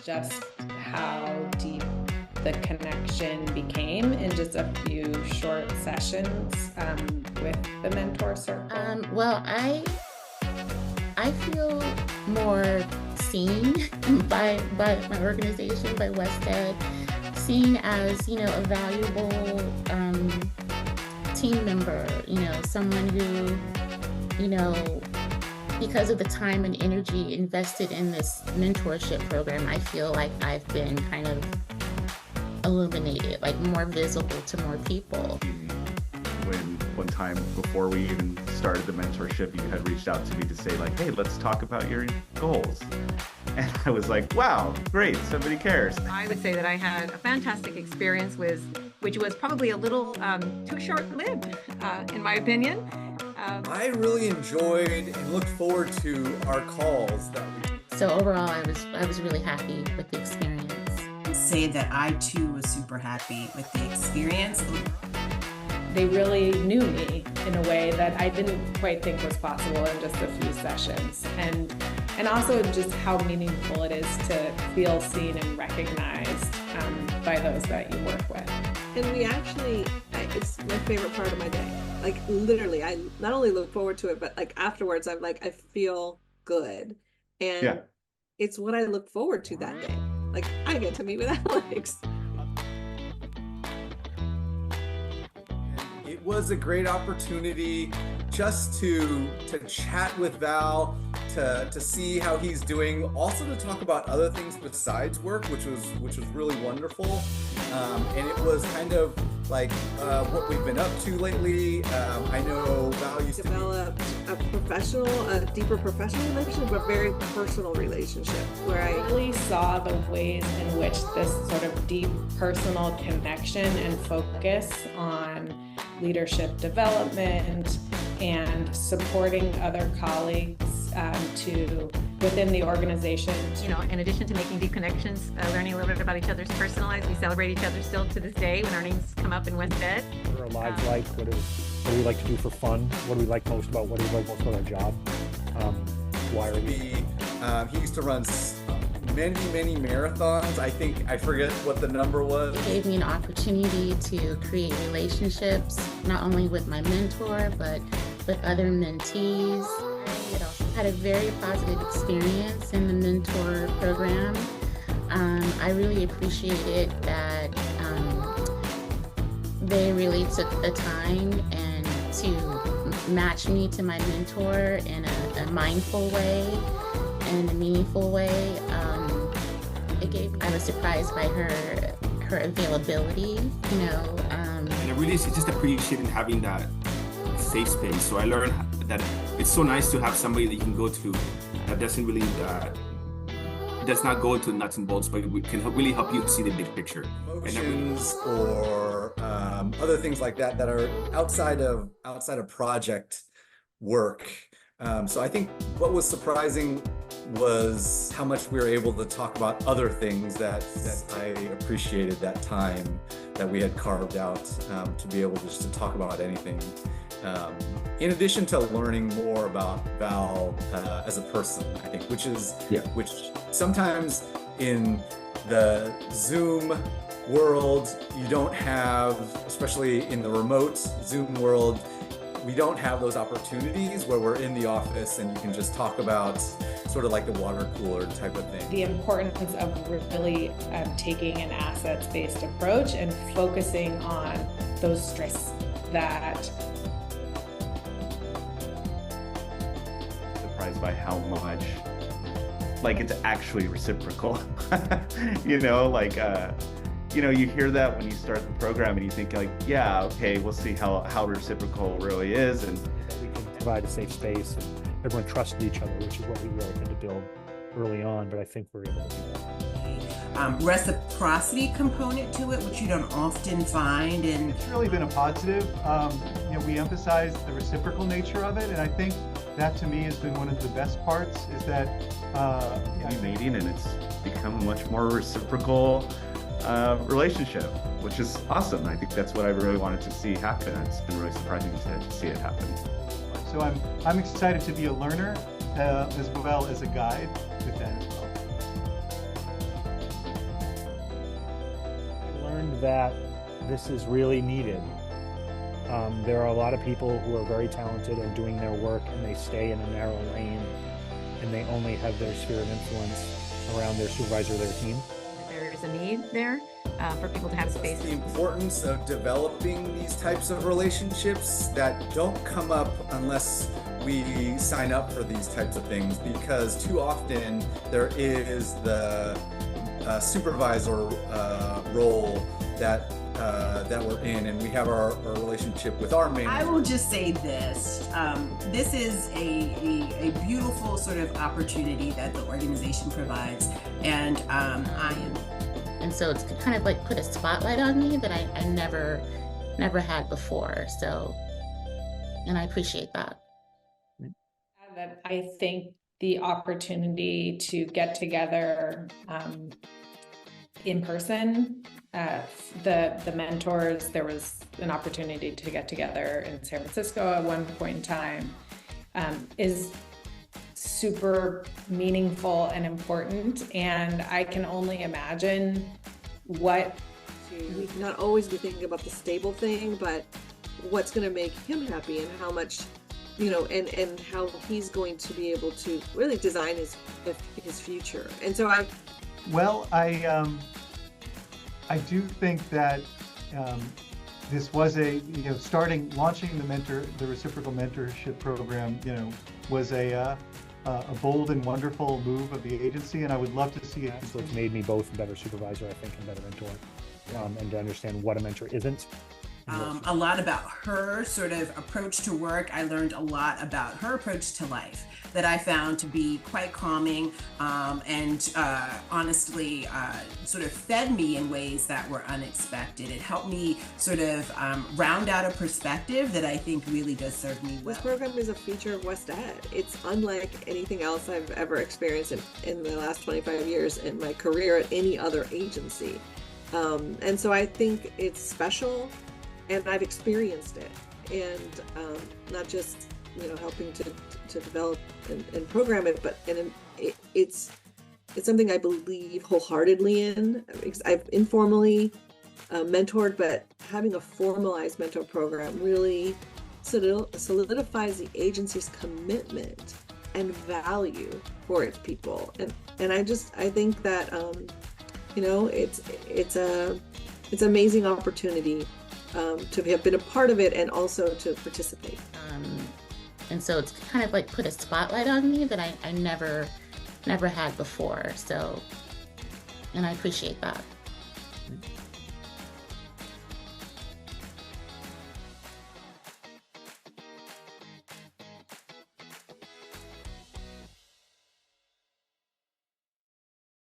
just how deep the connection became in just a few short sessions with the mentor circle? Well, I feel more seen by my organization, by WestEd, seen as, you know, a valuable team member, you know, someone who, you know, because of the time and energy invested in this mentorship program, I feel like I've been kind of illuminated, like more visible to more people. When one time before we even started the mentorship, you had reached out to me to say like, hey, let's talk about your goals. And I was like, wow, great, somebody cares. I would say that I had a fantastic experience which was probably a little too short-lived, in my opinion. I really enjoyed and looked forward to our calls that we. So overall, I was really happy with the experience. Say that I too was super happy with the experience. They really knew me in a way that I didn't quite think was possible in just a few sessions. And also just how meaningful it is to feel seen and recognized by those that you work with. And we actually, it's my favorite part of my day. Like literally, I not only look forward to it, but like afterwards, I'm like, I feel good. And Yeah. It's what I look forward to that day. Like I get to meet with Alex. It was a great opportunity just to chat with Val, to see how he's doing, also to talk about other things besides work, which was really wonderful. And it was kind of like what we've been up to lately. I know Val used to Developed a deeper professional relationship, but very personal relationship where I Really saw the ways in which this sort of deep personal connection and focus on leadership development and supporting other colleagues within the organization. You know, in addition to making deep connections, learning a little bit about each other's personal lives, we celebrate each other still to this day when our names come up in WestEd. What are our lives like? What do we like to do for fun? What do we like most about our job? Why are we? He used to run many marathons. I forget what the number was. It gave me an opportunity to create relationships, not only with my mentor, but with other mentees. I had a very positive experience in the mentor program. I really appreciated that they really took the time and to match me to my mentor in a mindful way and in a meaningful way. I was surprised by her availability, you know. And I really just appreciated having that safe space. So I learned that it's so nice to have somebody that you can go to that doesn't really does not go into nuts and bolts, but we can really help you see the big picture. Emotions or other things like that are outside of project work. So I think what was surprising was how much we were able to talk about other things that I appreciated that time that we had carved out to be able just to talk about anything. In addition to learning more about Val as a person, I think, which sometimes in the Zoom world, you don't have, especially in the remote Zoom world, we don't have those opportunities where we're in the office and you can just talk about sort of like the water cooler type of thing. The importance of really taking an assets-based approach and focusing on those strengths that Surprised by how much like it's actually reciprocal. You know, like you know, you hear that when you start the program and you think like, yeah, okay, we'll see how reciprocal it really is. And We can provide a safe space and everyone trusted each other, which is what we really had to build early on, but I think we're able to do that. Reciprocity component to it, which you don't often find. And it's really been a positive. You know, we emphasize the reciprocal nature of it, and I think that to me has been one of the best parts is that meeting, and it's become a much more reciprocal relationship, which is awesome. I think that's what I really wanted to see happen. It's been really surprising to see it happen. So I'm excited to be a learner as well as a guide with that as well. learned that this is really needed. There are a lot of people who are very talented and doing their work, and they stay in a narrow lane, and they only have their sphere of influence around their supervisor, their team. There is a need there for people to have space. The importance of developing these types of relationships that don't come up unless we sign up for these types of things, because too often there is the supervisor role that we're in, and we have our relationship with our manager. I will just say this. This is a beautiful sort of opportunity that the organization provides, and I am. And so it's kind of like put a spotlight on me that I never had before. So, and I appreciate that. That I think the opportunity to get together in person, the mentors, there was an opportunity to get together in San Francisco at one point in time, is super meaningful and important. And I can only imagine what We not always be thinking about the stable thing, but what's going to make him happy, and how much, you know, and how he's going to be able to really design his future. And so I do think that this was launching the reciprocal mentorship program, was a bold and wonderful move of the agency, and I would love to see it. So it's made me both a better supervisor, I think, and better mentor, and to understand what a mentor isn't. A lot about her sort of approach to work. I learned a lot about her approach to life that I found to be quite calming, and honestly sort of fed me in ways that were unexpected. It helped me sort of round out a perspective that I think really does serve me well. This program is a feature of WestEd. It's unlike anything else I've ever experienced in the last 25 years in my career at any other agency. And so I think it's special. And I've experienced it, and not just helping to develop and program it, but it's something I believe wholeheartedly in. I've informally mentored, but having a formalized mentor program really solidifies the agency's commitment and value for its people. And I think that it's an amazing opportunity to have been a part of it and also to participate. And so it's kind of like put a spotlight on me that I never had before. So, and I appreciate that.